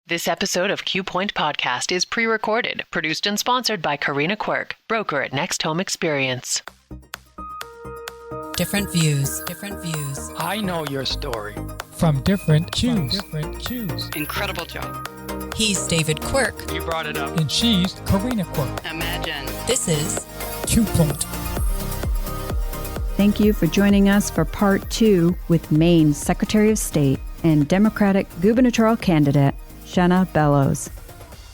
This episode of Q Point Podcast is pre-recorded, produced and sponsored by Karina Quirk, broker at Next Home Experience. Different views. I know your story. From different cues. Incredible job. He's David Quirk. You brought it up. And she's Karina Quirk. Imagine. This is Q Point. Thank you for joining us for part 2 with Maine's Secretary of State and Democratic gubernatorial candidate, Shenna Bellows.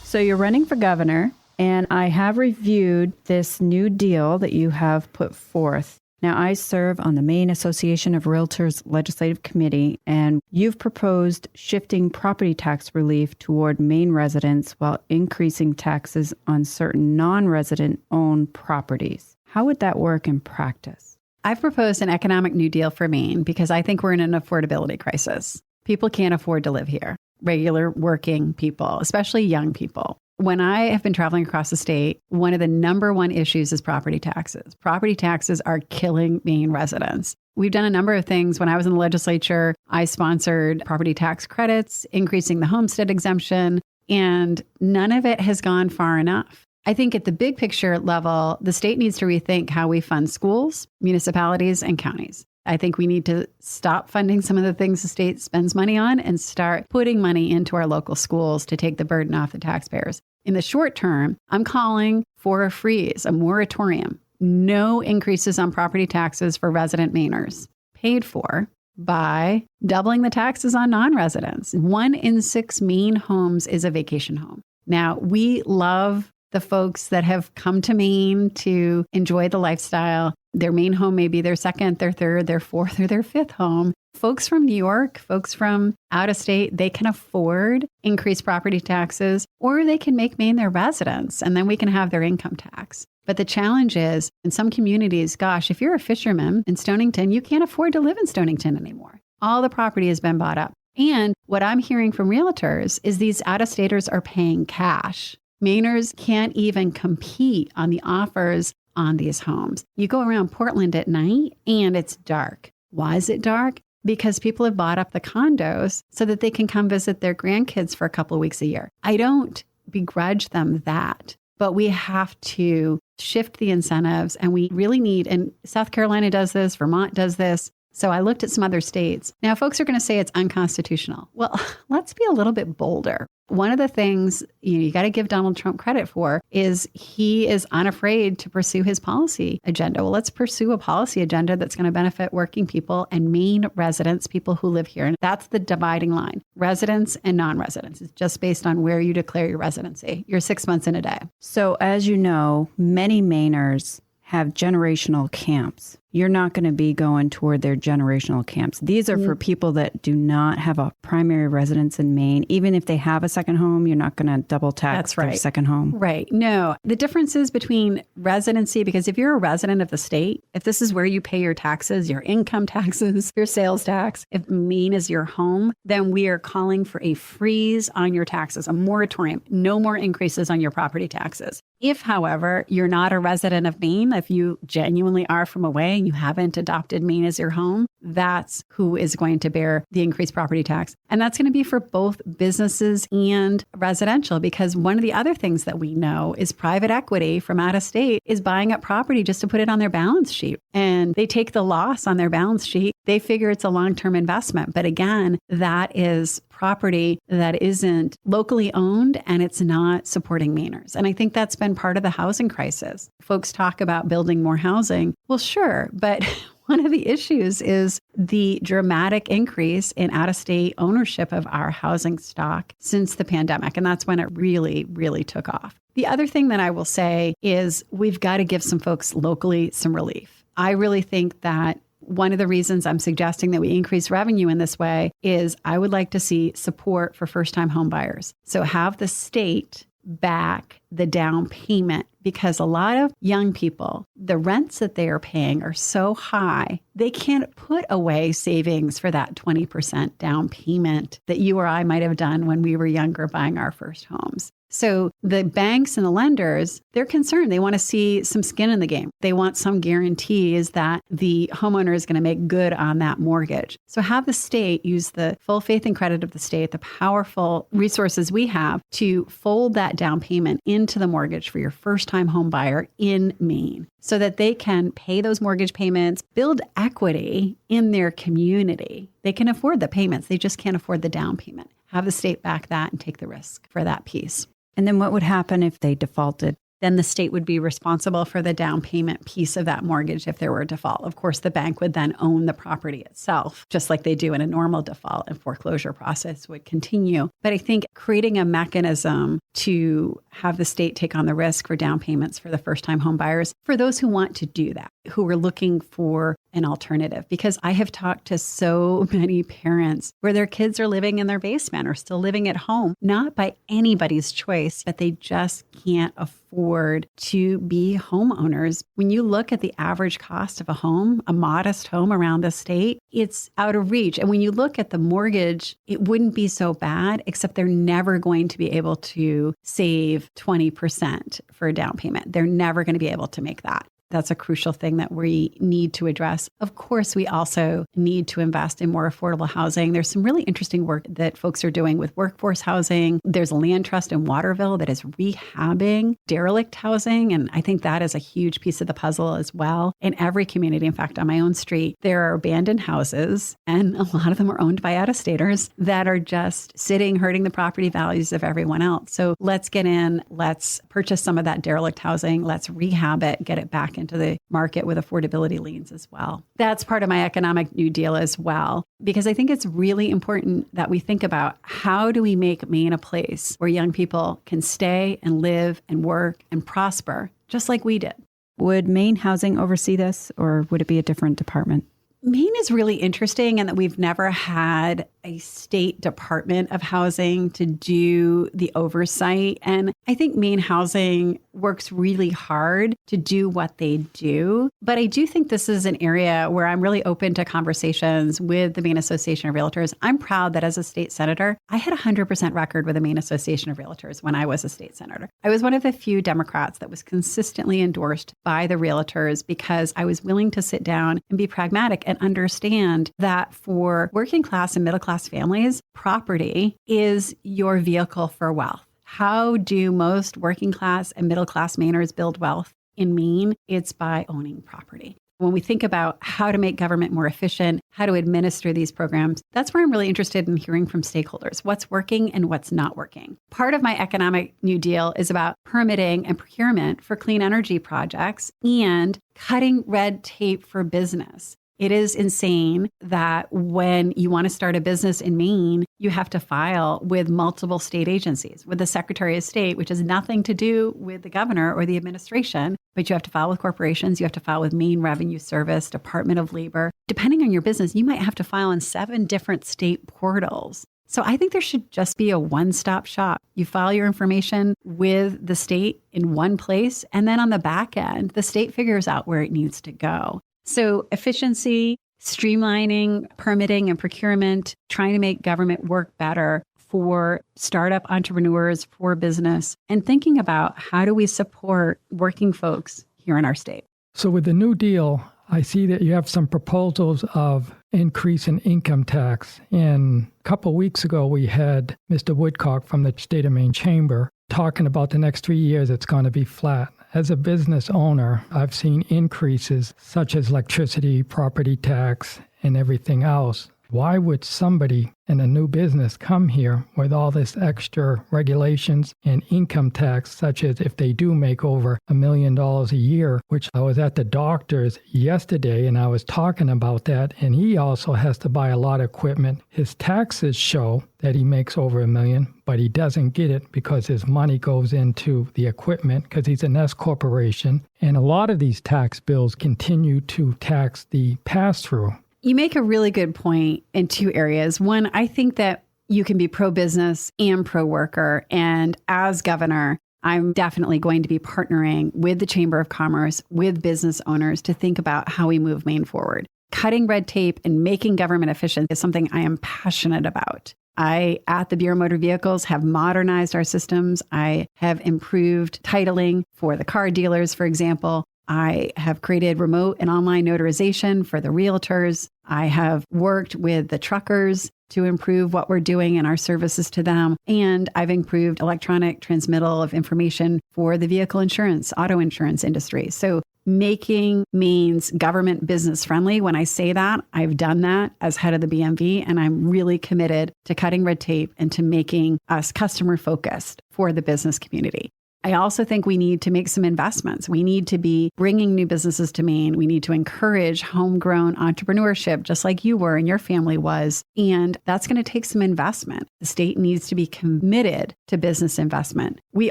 So you're running for governor, and I have reviewed this new deal that you have put forth. Now, I serve on the Maine Association of Realtors Legislative Committee, and you've proposed shifting property tax relief toward Maine residents while increasing taxes on certain non-resident owned properties. How would that work in practice? I've proposed an economic new deal for Maine because I think we're in an affordability crisis. People can't afford to live here. Regular working people, especially young people. When I have been traveling across the state, one of the number one issues is property taxes. Property taxes are killing Maine residents. We've done a number of things. When I was in the legislature, I sponsored property tax credits, increasing the homestead exemption, and none of it has gone far enough. I think at the big picture level, the state needs to rethink how we fund schools, municipalities, and counties. I think we need to stop funding some of the things the state spends money on and start putting money into our local schools to take the burden off the taxpayers. In the short term, I'm calling for a freeze, a moratorium, no increases on property taxes for resident Mainers, paid for by doubling the taxes on non-residents. 1 in 6 Maine homes is a vacation home. Now, we love the folks that have come to Maine to enjoy the lifestyle. Their Maine home may be their second, their third, their fourth, or their fifth home. Folks from New York, folks from out of state, they can afford increased property taxes, or they can make Maine their residence, and then we can have their income tax. But the challenge is, in some communities, gosh, if you're a fisherman in Stonington, you can't afford to live in Stonington anymore. All the property has been bought up. And what I'm hearing from realtors is these out-of-staters are paying cash. Mainers can't even compete on the offers on these homes. You go around Portland at night and it's dark. Why is it dark? Because people have bought up the condos so that they can come visit their grandkids for a couple of weeks a year. I don't begrudge them that, but we have to shift the incentives, and we really need, and South Carolina does this, Vermont does this. So I looked at some other states. Now, folks are going to say it's unconstitutional. Well, let's be a little bit bolder. One of the things you got to give Donald Trump credit for is he is unafraid to pursue his policy agenda. Well, let's pursue a policy agenda that's going to benefit working people and Maine residents, people who live here. And that's the dividing line. Residents and non-residents. It's just based on where you declare your residency. You're 6 months in a day. So as you know, many Mainers have generational camps. You're not going to be going toward their generational camps. These are for people that do not have a primary residence in Maine. Even if they have a second home, you're not going to double tax their second home. Right. No. The difference is between residency, because if you're a resident of the state, if this is where you pay your taxes, your income taxes, your sales tax, if Maine is your home, then we are calling for a freeze on your taxes, a moratorium, no more increases on your property taxes. If, however, you're not a resident of Maine, if you genuinely are from away and you haven't adopted Maine as your home, that's who is going to bear the increased property tax. And that's going to be for both businesses and residential, because one of the other things that we know is private equity from out of state is buying up property just to put it on their balance sheet. And they take the loss on their balance sheet. They figure it's a long-term investment. But again, that is property that isn't locally owned and it's not supporting Mainers. And I think that's been part of the housing crisis. Folks talk about building more housing. Well, sure, but one of the issues is the dramatic increase in out-of-state ownership of our housing stock since the pandemic. And that's when it really, really took off. The other thing that I will say is we've got to give some folks locally some relief. I really think that one of the reasons I'm suggesting that we increase revenue in this way is I would like to see support for first-time homebuyers. So have the state back the down payment, because a lot of young people, the rents that they are paying are so high, they can't put away savings for that 20% down payment that you or I might have done when we were younger buying our first homes. So the banks and the lenders, they're concerned. They want to see some skin in the game. They want some guarantees that the homeowner is going to make good on that mortgage. So have the state use the full faith and credit of the state, the powerful resources we have to fold that down payment into the mortgage for your first-time home buyer in Maine so that they can pay those mortgage payments, build equity in their community. They can afford the payments. They just can't afford the down payment. Have the state back that and take the risk for that piece. And then what would happen if they defaulted? Then the state would be responsible for the down payment piece of that mortgage if there were a default. Of course, the bank would then own the property itself, just like they do in a normal default, and foreclosure process would continue. But I think creating a mechanism to have the state take on the risk for down payments for the first-time home buyers, for those who want to do that, who are looking for an alternative. Because I have talked to so many parents where their kids are living in their basement or still living at home, not by anybody's choice, but they just can't afford to be homeowners. When you look at the average cost of a home, a modest home around the state, it's out of reach. And when you look at the mortgage, it wouldn't be so bad, except they're never going to be able to save 20% for a down payment. They're never going to be able to make that. That's a crucial thing that we need to address. Of course, we also need to invest in more affordable housing. There's some really interesting work that folks are doing with workforce housing. There's a land trust in Waterville that is rehabbing derelict housing. And I think that is a huge piece of the puzzle as well. In every community, in fact, on my own street, there are abandoned houses, and a lot of them are owned by out-of-staters that are just sitting, hurting the property values of everyone else. So let's get in, let's purchase some of that derelict housing, let's rehab it, get it back into the market with affordability liens as well. That's part of my economic New Deal as well, because I think it's really important that we think about how do we make Maine a place where young people can stay and live and work and prosper, just like we did. Would Maine Housing oversee this, or would it be a different department? Maine is really interesting in that we've never had a state department of housing to do the oversight. And I think Maine Housing works really hard to do what they do. But I do think this is an area where I'm really open to conversations with the Maine Association of Realtors. I'm proud that as a state senator, I had a 100% record with the Maine Association of Realtors when I was a state senator. I was one of the few Democrats that was consistently endorsed by the realtors because I was willing to sit down and be pragmatic and understand that for working class and middle class families, property is your vehicle for wealth. How do most working class and middle class Mainers build wealth in Maine? It's by owning property. When we think about how to make government more efficient, how to administer these programs, that's where I'm really interested in hearing from stakeholders, what's working and what's not working. Part of my economic New Deal is about permitting and procurement for clean energy projects and cutting red tape for business. It is insane that when you want to start a business in Maine, you have to file with multiple state agencies, with the Secretary of State, which has nothing to do with the governor or the administration, but you have to file with corporations, you have to file with Maine Revenue Service, Department of Labor. Depending on your business, you might have to file in 7 different state portals. So I think there should just be a one-stop shop. You file your information with the state in one place, and then on the back end, the state figures out where it needs to go. So efficiency, streamlining, permitting and procurement, trying to make government work better for startup entrepreneurs, for business, and thinking about how do we support working folks here in our state. So with the New Deal, I see that you have some proposals of increase in income tax. And a couple of weeks ago, we had Mr. Woodcock from the State of Maine Chamber talking about the next 3 years, it's going to be flat. As a business owner, I've seen increases such as electricity, property tax, and everything else. Why would somebody in a new business come here with all this extra regulations and income tax, such as if they do make over $1 million a year, which I was at the doctor's yesterday and I was talking about that, and he also has to buy a lot of equipment. His taxes show that he makes over $1 million, but he doesn't get it because his money goes into the equipment because he's an S corporation. And a lot of these tax bills continue to tax the pass-through. You make a really good point in 2 areas. One, I think that you can be pro-business and pro-worker. And as governor, I'm definitely going to be partnering with the Chamber of Commerce, with business owners to think about how we move Maine forward. Cutting red tape and making government efficient is something I am passionate about. I, at the Bureau of Motor Vehicles, have modernized our systems. I have improved titling for the car dealers, for example. I have created remote and online notarization for the realtors. I have worked with the truckers to improve what we're doing in our services to them. And I've improved electronic transmittal of information for the vehicle insurance, auto insurance industry. So making Maine's government business friendly. When I say that, I've done that as head of the BMV, and I'm really committed to cutting red tape and to making us customer focused for the business community. I also think we need to make some investments. We need to be bringing new businesses to Maine. We need to encourage homegrown entrepreneurship, just like you were and your family was. And that's going to take some investment. The state needs to be committed to business investment. We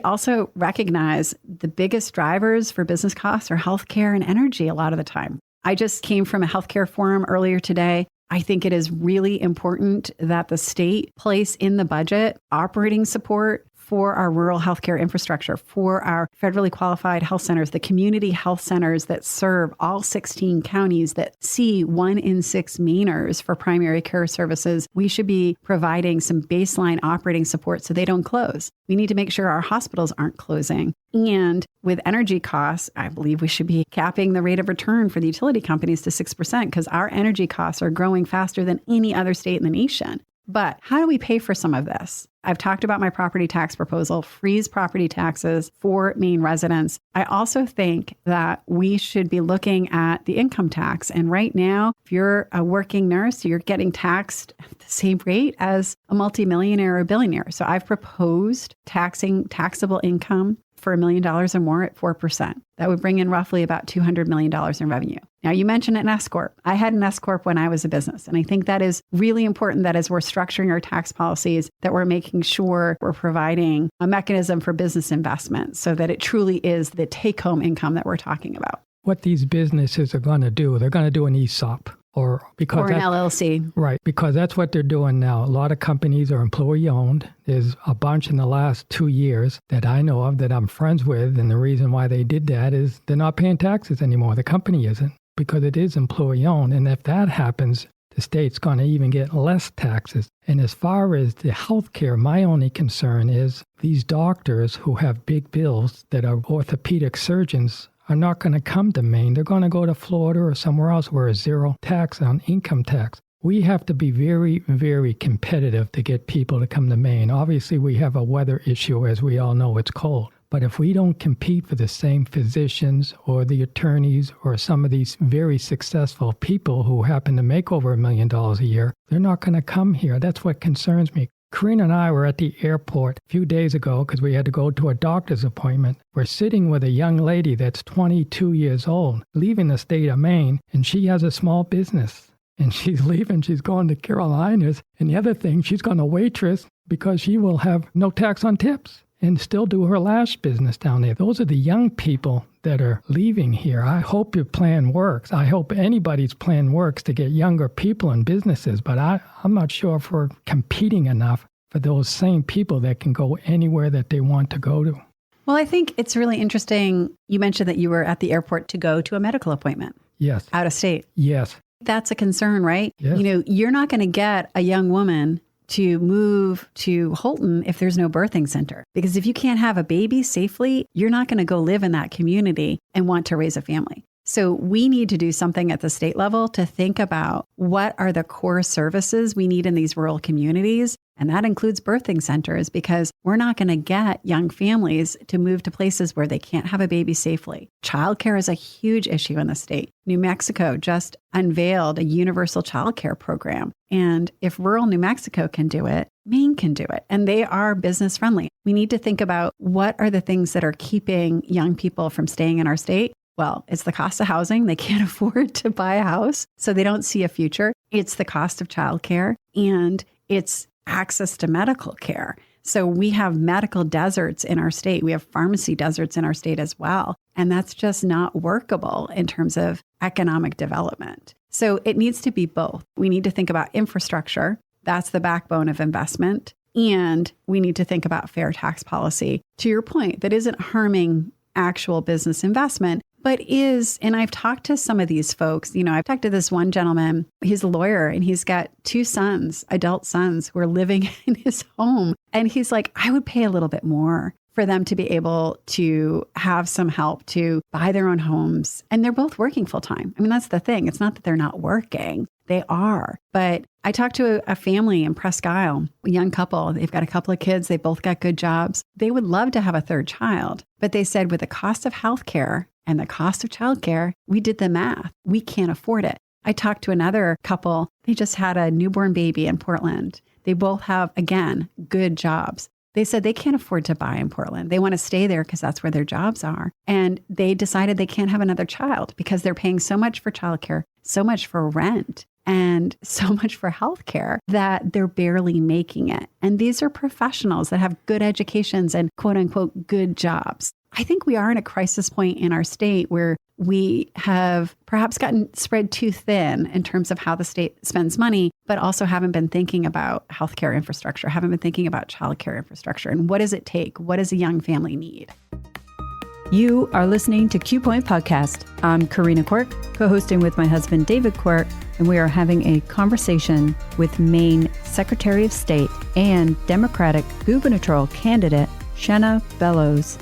also recognize the biggest drivers for business costs are healthcare and energy a lot of the time. I just came from a healthcare forum earlier today. I think it is really important that the state place in the budget operating support for our rural healthcare infrastructure, for our federally qualified health centers, the community health centers that serve all 16 counties that see 1 in 6 Mainers for primary care services. We should be providing some baseline operating support so they don't close. We need to make sure our hospitals aren't closing. And with energy costs, I believe we should be capping the rate of return for the utility companies to 6% because our energy costs are growing faster than any other state in the nation. But how do we pay for some of this? I've talked about my property tax proposal, freeze property taxes for Maine residents. I also think that we should be looking at the income tax. And right now, if you're a working nurse, you're getting taxed at the same rate as a multimillionaire or billionaire. So I've proposed taxing taxable income for $1 million or more at 4%. That would bring in roughly about $200 million in revenue. Now, you mentioned an S Corp. I had an S Corp when I was a business. And I think that is really important that as we're structuring our tax policies, that we're making sure we're providing a mechanism for business investment so that it truly is the take-home income that we're talking about. What these businesses are going to do, they're going to do an ESOP. Or an LLC. Right, because that's what they're doing now. A lot of companies are employee-owned. There's a bunch in the last 2 years that I know of that I'm friends with, and the reason why they did that is they're not paying taxes anymore. The company isn't, because it is employee-owned. And if that happens, the state's going to even get less taxes. And as far as the healthcare, my only concern is these doctors who have big bills that are orthopedic surgeons are not going to come to Maine. They're going to go to Florida or somewhere else where there's zero tax on income tax. We have to be very, very competitive to get people to come to Maine. Obviously, we have a weather issue, as we all know, it's cold. But if we don't compete for the same physicians or the attorneys or some of these very successful people who happen to make over $1 million a year, they're not going to come here. That's what concerns me. Karina and I were at the airport a few days ago because we had to go to a doctor's appointment. We're sitting with a young lady that's 22 years old, leaving the state of Maine, and she has a small business. And she's leaving, she's going to Carolinas. And the other thing, she's going to waitress because she will have no tax on tips and still do her lash business down there. Those are the young people that are leaving here. I hope your plan works. I hope anybody's plan works to get younger people in businesses, but I'm not sure if we're competing enough for those same people that can go anywhere that they want to go to. Well, I think it's really interesting. You mentioned that you were at the airport to go to a medical appointment. Yes. Out of state. Yes. That's a concern, right? Yes. You're not going to get a young woman to move to Holton if there's no birthing center. Because if you can't have a baby safely, you're not going to go live in that community and want to raise a family. So we need to do something at the state level to think about what are the core services we need in these rural communities. And that includes birthing centers, because we're not going to get young families to move to places where they can't have a baby safely. Childcare is a huge issue in the state. New Mexico just unveiled a universal childcare program. And if rural New Mexico can do it, Maine can do it. And they are business friendly. We need to think about what are the things that are keeping young people from staying in our state. Well, it's the cost of housing. They can't afford to buy a house, so they don't see a future. It's the cost of childcare, and it's access to medical care. So we have medical deserts in our state. We have pharmacy deserts in our state as well. And that's just not workable in terms of economic development. So it needs to be both. We need to think about infrastructure. That's the backbone of investment. And we need to think about fair tax policy, to your point, that isn't harming actual business investment, but and I've talked to some of these folks, I've talked to this one gentleman, he's a lawyer and he's got 2 sons, adult sons who are living in his home. And he's like, I would pay a little bit more for them to be able to have some help to buy their own homes. And they're both working full time. I mean, that's the thing. It's not that they're not working. They are. But I talked to a family in Presque Isle, a young couple. They've got a couple of kids. They both got good jobs. They would love to have a 3rd child. But they said with the cost of healthcare and the cost of childcare, we did the math. We can't afford it. I talked to another couple. They just had a newborn baby in Portland. They both have, again, good jobs. They said they can't afford to buy in Portland. They want to stay there because that's where their jobs are. And they decided they can't have another child because they're paying so much for childcare, so much for rent, and so much for healthcare that they're barely making it. And these are professionals that have good educations and quote unquote good jobs. I think we are in a crisis point in our state where we have perhaps gotten spread too thin in terms of how the state spends money, but also haven't been thinking about healthcare infrastructure, haven't been thinking about childcare infrastructure. And what does it take? What does a young family need? You are listening to Q Point Podcast. I'm Karina Quirk, co-hosting with my husband, David Quirk, and we are having a conversation with Maine Secretary of State and Democratic gubernatorial candidate, Shenna Bellows.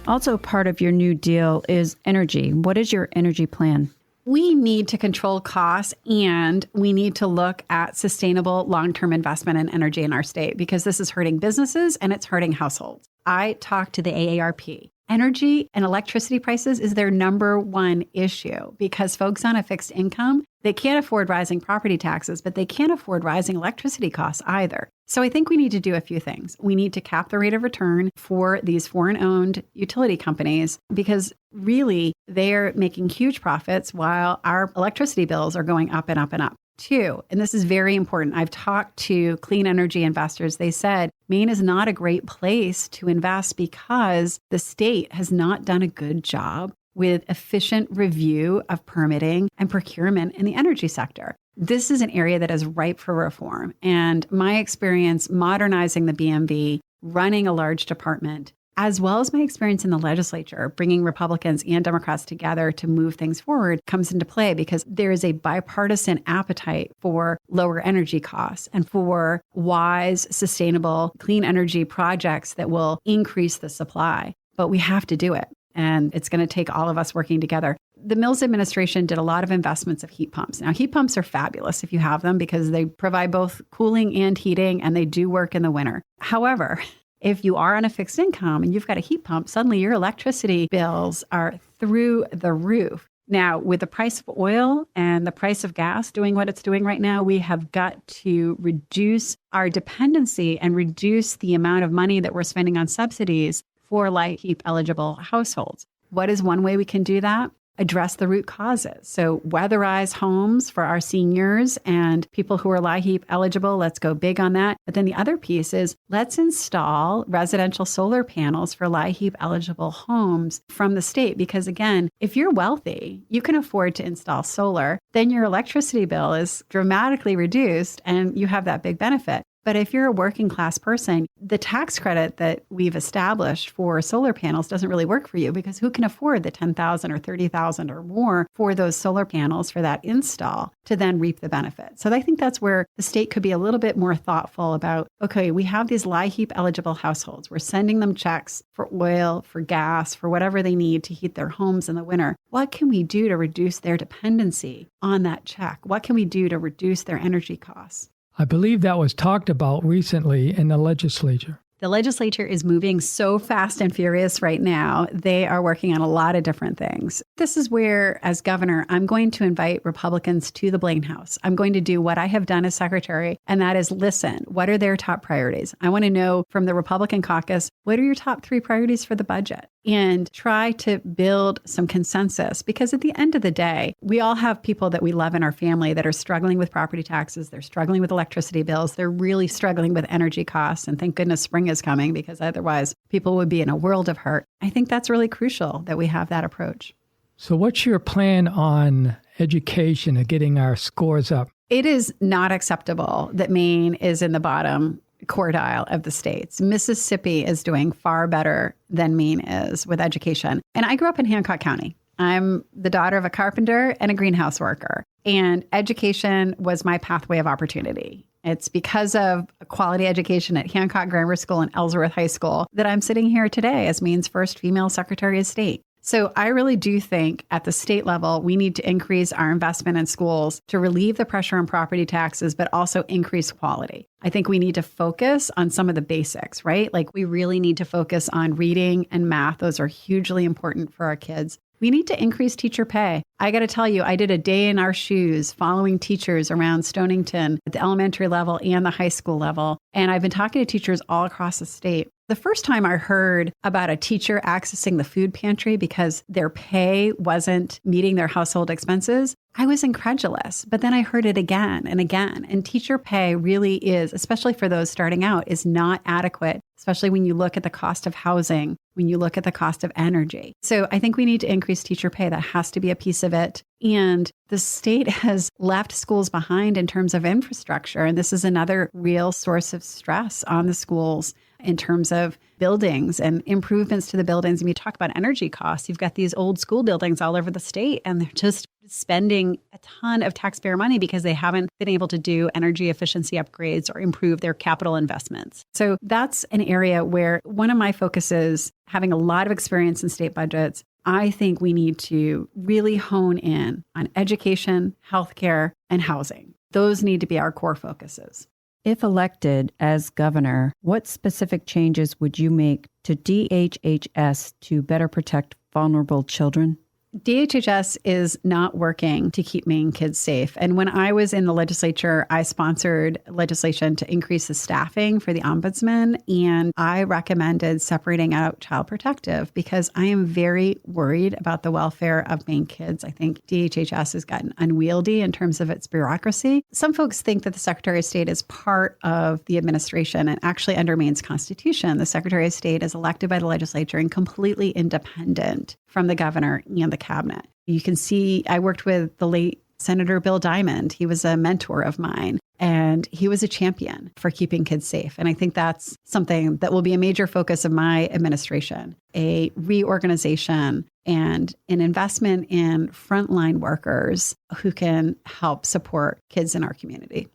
Also part of your New Deal is energy. What is your energy plan? We need to control costs and we need to look at sustainable long-term investment in energy in our state because this is hurting businesses and it's hurting households. I talked to the AARP. Energy and electricity prices is their number one issue because folks on a fixed income, they can't afford rising property taxes, but they can't afford rising electricity costs either. So I think we need to do a few things. We need to cap the rate of return for these foreign-owned utility companies because really they're making huge profits while our electricity bills are going up and up and up. 2, and this is very important. I've talked to clean energy investors. They said Maine is not a great place to invest because the state has not done a good job with efficient review of permitting and procurement in the energy sector. This is an area that is ripe for reform. And my experience modernizing the BMV, running a large department, as well as my experience in the legislature, bringing Republicans and Democrats together to move things forward comes into play because there is a bipartisan appetite for lower energy costs and for wise, sustainable, clean energy projects that will increase the supply. But we have to do it. And it's going to take all of us working together. The Mills administration did a lot of investments of heat pumps. Now, heat pumps are fabulous if you have them because they provide both cooling and heating, and they do work in the winter. However, if you are on a fixed income and you've got a heat pump, suddenly your electricity bills are through the roof. Now, with the price of oil and the price of gas doing what it's doing right now, we have got to reduce our dependency and reduce the amount of money that we're spending on subsidies for LIHEAP eligible households. What is one way we can do that? Address the root causes. So weatherize homes for our seniors and people who are LIHEAP eligible. Let's go big on that. But then the other piece is let's install residential solar panels for LIHEAP eligible homes from the state. Because again, if you're wealthy, you can afford to install solar, then your electricity bill is dramatically reduced and you have that big benefit. But if you're a working class person, the tax credit that we've established for solar panels doesn't really work for you because who can afford the $10,000 or $30,000 or more for those solar panels for that install to then reap the benefit? So I think that's where the state could be a little bit more thoughtful about, okay, we have these LIHEAP eligible households. We're sending them checks for oil, for gas, for whatever they need to heat their homes in the winter. What can we do to reduce their dependency on that check? What can we do to reduce their energy costs? I believe that was talked about recently in the legislature. The legislature is moving so fast and furious right now. They are working on a lot of different things. This is where, as governor, I'm going to invite Republicans to the Blaine House. I'm going to do what I have done as secretary, and that is listen. What are their top priorities? I want to know from the Republican caucus, what are your top 3 priorities for the budget? And try to build some consensus because at the end of the day, we all have people that we love in our family that are struggling with property taxes. They're struggling with electricity bills. They're really struggling with energy costs. And thank goodness spring is coming because otherwise people would be in a world of hurt. I think that's really crucial that we have that approach. So what's your plan on education and getting our scores up? It is not acceptable that Maine is in the bottom quartile of the states. Mississippi is doing far better than Maine is with education. And I grew up in Hancock County. I'm the daughter of a carpenter and a greenhouse worker. And education was my pathway of opportunity. It's because of quality education at Hancock Grammar School and Ellsworth High School that I'm sitting here today as Maine's first female Secretary of State. So I really do think at the state level, we need to increase our investment in schools to relieve the pressure on property taxes, but also increase quality. I think we need to focus on some of the basics, right? Like we really need to focus on reading and math. Those are hugely important for our kids. We need to increase teacher pay. I got to tell you, I did a day in our shoes following teachers around Stonington at the elementary level and the high school level. And I've been talking to teachers all across the state. The first time I heard about a teacher accessing the food pantry because their pay wasn't meeting their household expenses, I was incredulous. But then I heard it again and again. And teacher pay really is, especially for those starting out, is not adequate, especially when you look at the cost of housing, when you look at the cost of energy. So I think we need to increase teacher pay. That has to be a piece of it. And the state has left schools behind in terms of infrastructure. And this is another real source of stress on the schools in terms of buildings and improvements to the buildings. And you talk about energy costs. You've got these old school buildings all over the state, and they're just spending a ton of taxpayer money because they haven't been able to do energy efficiency upgrades or improve their capital investments. So that's an area where one of my focuses, having a lot of experience in state budgets, I think we need to really hone in on education, healthcare, and housing. Those need to be our core focuses. If elected as governor, what specific changes would you make to DHHS to better protect vulnerable children? DHHS is not working to keep Maine kids safe. And when I was in the legislature, I sponsored legislation to increase the staffing for the ombudsman. And I recommended separating out Child Protective because I am very worried about the welfare of Maine kids. I think DHHS has gotten unwieldy in terms of its bureaucracy. Some folks think that the Secretary of State is part of the administration. And actually, under Maine's Constitution, the Secretary of State is elected by the legislature and completely independent from the governor and the cabinet. You can see I worked with the late Senator Bill Diamond. He was a mentor of mine, and he was a champion for keeping kids safe. And I think that's something that will be a major focus of my administration, a reorganization and an investment in frontline workers who can help support kids in our community.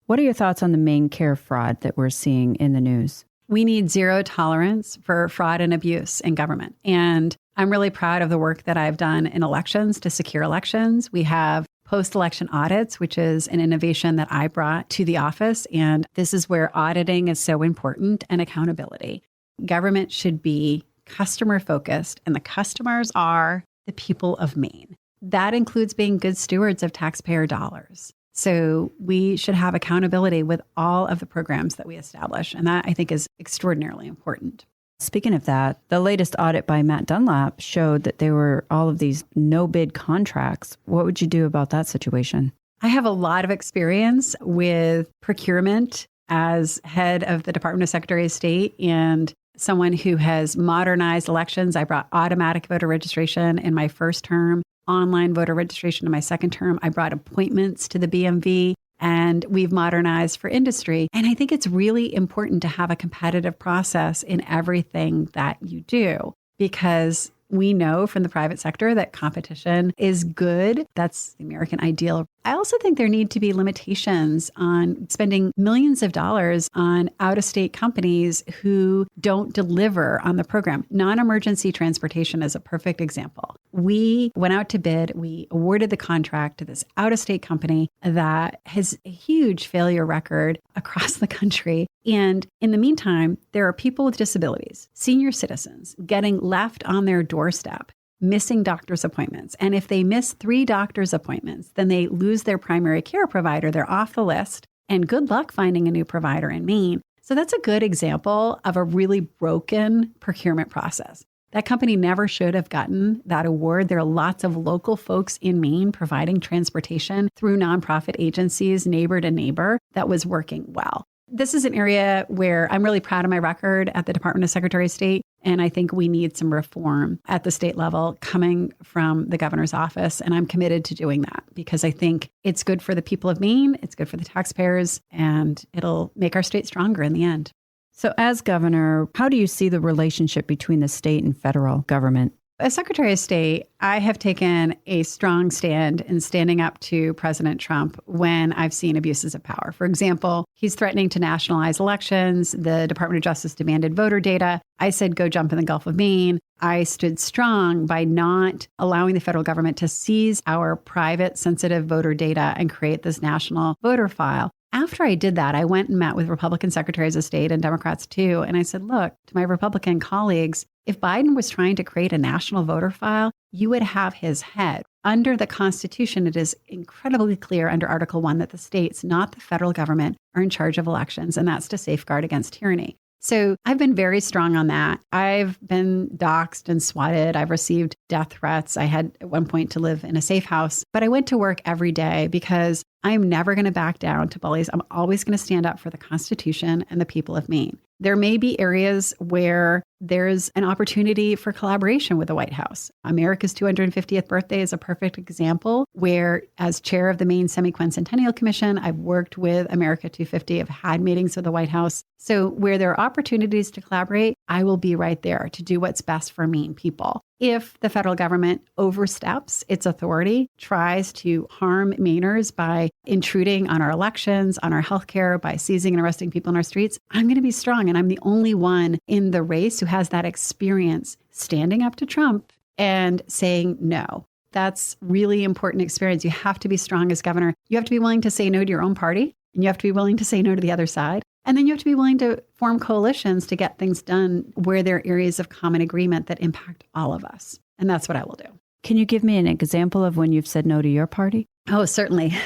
What are your thoughts on the Maine care fraud that we're seeing in the news? We need zero tolerance for fraud and abuse in government. And I'm really proud of the work that I've done in elections to secure elections. We have post-election audits, which is an innovation that I brought to the office. And this is where auditing is so important, and accountability. Government should be customer focused, and the customers are the people of Maine. That includes being good stewards of taxpayer dollars. So we should have accountability with all of the programs that we establish. And that, I think, is extraordinarily important. Speaking of that, the latest audit by Matt Dunlap showed that there were all of these no-bid contracts. What would you do about that situation? I have a lot of experience with procurement as head of the Department of Secretary of State and someone who has modernized elections. I brought automatic voter registration in my first term, online voter registration in my second term. I brought appointments to the BMV. And we've modernized for industry. And I think it's really important to have a competitive process in everything that you do, because we know from the private sector that competition is good. That's the American ideal. I also think there need to be limitations on spending millions of dollars on out-of-state companies who don't deliver on the program. Non-emergency transportation is a perfect example. We went out to bid. We awarded the contract to this out-of-state company that has a huge failure record across the country. And in the meantime, there are people with disabilities, senior citizens, getting left on their doorstep, missing doctor's appointments. And if they miss 3 doctor's appointments, then they lose their primary care provider. They're off the list. And good luck finding a new provider in Maine. So that's a good example of a really broken procurement process. That company never should have gotten that award. There are lots of local folks in Maine providing transportation through nonprofit agencies, neighbor to neighbor, that was working well. This is an area where I'm really proud of my record at the Department of Secretary of State. And I think we need some reform at the state level coming from the governor's office. And I'm committed to doing that because I think it's good for the people of Maine, it's good for the taxpayers, and it'll make our state stronger in the end. So as governor, how do you see the relationship between the state and federal government? As Secretary of State, I have taken a strong stand in standing up to President Trump when I've seen abuses of power. For example, he's threatening to nationalize elections. The Department of Justice demanded voter data. I said, go jump in the Gulf of Maine. I stood strong by not allowing the federal government to seize our private, sensitive voter data and create this national voter file. After I did that, I went and met with Republican secretaries of state and Democrats too. And I said, look, to my Republican colleagues, if Biden was trying to create a national voter file, you would have his head. Under the Constitution, it is incredibly clear under Article 1 that the states, not the federal government, are in charge of elections, and that's to safeguard against tyranny. So I've been very strong on that. I've been doxxed and swatted. I've received death threats. I had at one point to live in a safe house, but I went to work every day because I'm never going to back down to bullies. I'm always going to stand up for the Constitution and the people of Maine. There may be areas where there's an opportunity for collaboration with the White House. America's 250th birthday is a perfect example where, as chair of the Maine Semi-Quincentennial Commission, I've worked with America 250. I've had meetings with the White House. So where there are opportunities to collaborate, I will be right there to do what's best for Maine people. If the federal government oversteps its authority, tries to harm Mainers by intruding on our elections, on our healthcare, by seizing and arresting people in our streets, I'm going to be strong. And I'm the only one in the race who has that experience standing up to Trump and saying no. That's really important experience. You have to be strong as governor. You have to be willing to say no to your own party, and you have to be willing to say no to the other side. And then you have to be willing to form coalitions to get things done where there are areas of common agreement that impact all of us. And that's what I will do. Can you give me an example of when you've said no to your party? Oh, certainly.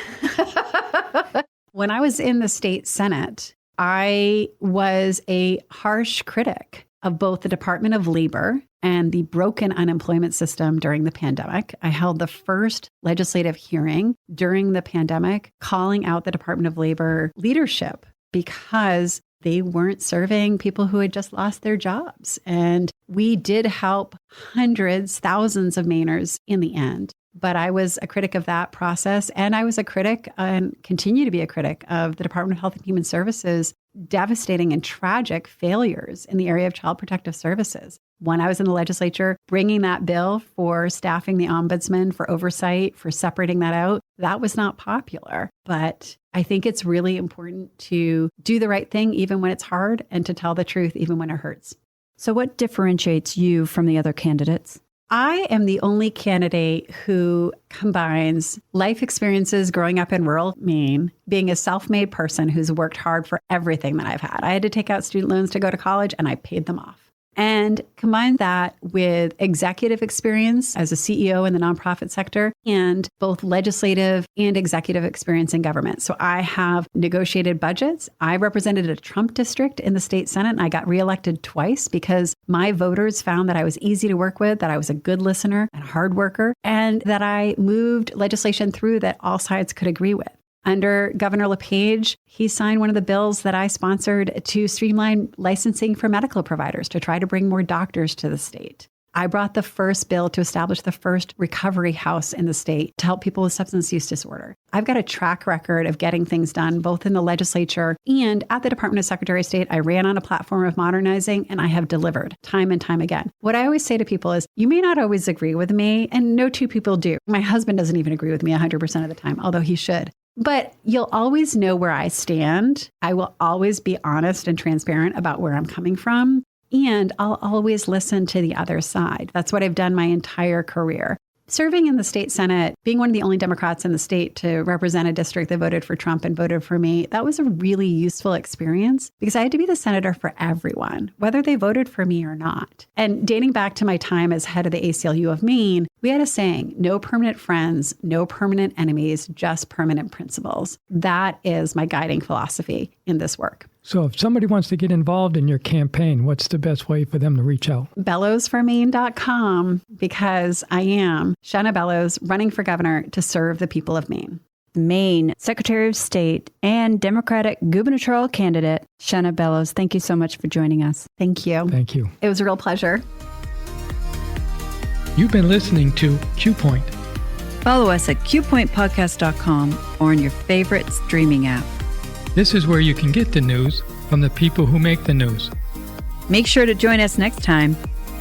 When I was in the state Senate, I was a harsh critic of both the Department of Labor and the broken unemployment system during the pandemic. I held the first legislative hearing during the pandemic calling out the Department of Labor leadership because they weren't serving people who had just lost their jobs. And we did help hundreds, thousands of Mainers in the end. But I was a critic of that process. And I was a critic and continue to be a critic of the Department of Health and Human Services' devastating and tragic failures in the area of child protective services. When I was in the legislature, bringing that bill for staffing the ombudsman, for oversight, for separating that out, that was not popular. But I think it's really important to do the right thing, even when it's hard, and to tell the truth, even when it hurts. So what differentiates you from the other candidates? I am the only candidate who combines life experiences growing up in rural Maine, being a self-made person who's worked hard for everything that I've had. I had to take out student loans to go to college, and I paid them off. And combine that with executive experience as a CEO in the nonprofit sector and both legislative and executive experience in government. So I have negotiated budgets. I represented a Trump district in the state Senate, and I got reelected twice because my voters found that I was easy to work with, that I was a good listener and hard worker, and that I moved legislation through that all sides could agree with. Under Governor LePage, he signed one of the bills that I sponsored to streamline licensing for medical providers to try to bring more doctors to the state. I brought the first bill to establish the first recovery house in the state to help people with substance use disorder. I've got a track record of getting things done, both in the legislature and at the Department of Secretary of State. I ran on a platform of modernizing, and I have delivered time and time again. What I always say to people is, you may not always agree with me, and no two people do. My husband doesn't even agree with me 100% of the time, although he should. But you'll always know where I stand. I will always be honest and transparent about where I'm coming from. And I'll always listen to the other side. That's what I've done my entire career. Serving in the state Senate, being one of the only Democrats in the state to represent a district that voted for Trump and voted for me, that was a really useful experience because I had to be the senator for everyone, whether they voted for me or not. And dating back to my time as head of the ACLU of Maine, we had a saying, no permanent friends, no permanent enemies, just permanent principles. That is my guiding philosophy in this work. So if somebody wants to get involved in your campaign, what's the best way for them to reach out? Bellowsformaine.com, because I am Shenna Bellows, running for governor to serve the people of Maine. Maine Secretary of State and Democratic gubernatorial candidate, Shenna Bellows. Thank you so much for joining us. Thank you. Thank you. It was a real pleasure. You've been listening to Q Point. Follow us at qpointpodcast.com or on your favorite streaming app. This is where you can get the news from the people who make the news. Make sure to join us next time.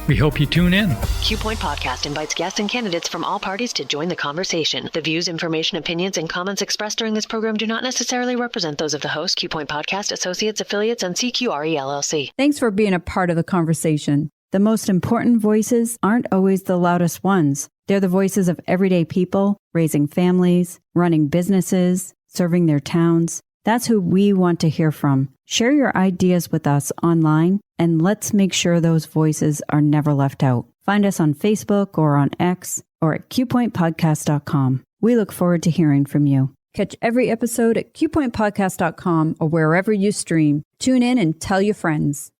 We hope you tune in. Q Point Podcast invites guests and candidates from all parties to join the conversation. The views, information, opinions, and comments expressed during this program do not necessarily represent those of the host, Q Point Podcast, associates, affiliates, and CQRE LLC. Thanks for being a part of the conversation. The most important voices aren't always the loudest ones. They're the voices of everyday people, raising families, running businesses, serving their towns. That's who we want to hear from. Share your ideas with us online, and let's make sure those voices are never left out. Find us on Facebook or on X or at qpointpodcast.com. We look forward to hearing from you. Catch every episode at qpointpodcast.com or wherever you stream. Tune in and tell your friends.